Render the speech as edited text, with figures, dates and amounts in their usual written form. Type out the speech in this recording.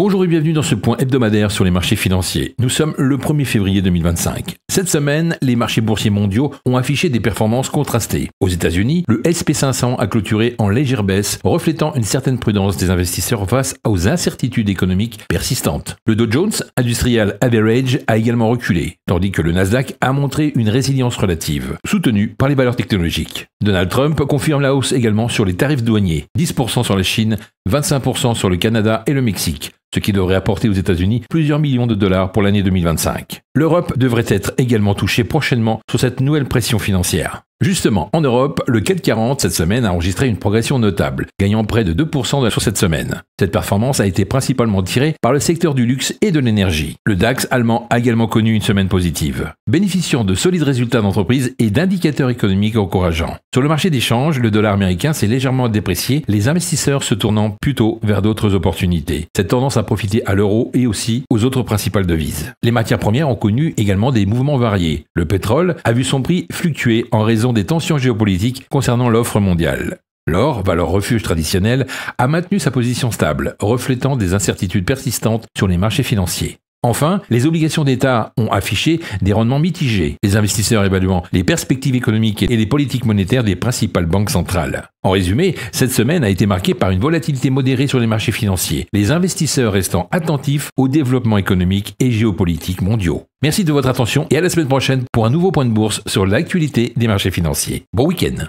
Bonjour et bienvenue dans ce point hebdomadaire sur les marchés financiers. Nous sommes le 1er février 2025. Cette semaine, les marchés boursiers mondiaux ont affiché des performances contrastées. Aux États-Unis, le SP500 a clôturé en légère baisse, reflétant une certaine prudence des investisseurs face aux incertitudes économiques persistantes. Le Dow Jones Industrial Average a également reculé, tandis que le Nasdaq a montré une résilience relative, soutenue par les valeurs technologiques. Donald Trump confirme la hausse également sur les tarifs douaniers, 10% sur la Chine, 25% sur le Canada et le Mexique, ce qui devrait apporter aux États-Unis plusieurs millions de dollars pour l'année 2025. L'Europe devrait être également touchée prochainement sur cette nouvelle pression financière. Justement, en Europe, le CAC 40 cette semaine a enregistré une progression notable, gagnant près de 2% sur cette semaine. Cette performance a été principalement tirée par le secteur du luxe et de l'énergie. Le DAX allemand a également connu une semaine positive, bénéficiant de solides résultats d'entreprise et d'indicateurs économiques encourageants. Sur le marché des changes, le dollar américain s'est légèrement déprécié, les investisseurs se tournant plutôt vers d'autres opportunités. Cette tendance a profité à l'euro et aussi aux autres principales devises. Les matières premières ont connu également des mouvements variés. Le pétrole a vu son prix fluctuer en raison des tensions géopolitiques concernant l'offre mondiale. L'or, valeur refuge traditionnelle, a maintenu sa position stable, reflétant des incertitudes persistantes sur les marchés financiers. Enfin, les obligations d'État ont affiché des rendements mitigés, les investisseurs évaluant les perspectives économiques et les politiques monétaires des principales banques centrales. En résumé, cette semaine a été marquée par une volatilité modérée sur les marchés financiers, les investisseurs restant attentifs au développement économique et géopolitique mondiaux. Merci de votre attention et à la semaine prochaine pour un nouveau point de bourse sur l'actualité des marchés financiers. Bon week-end!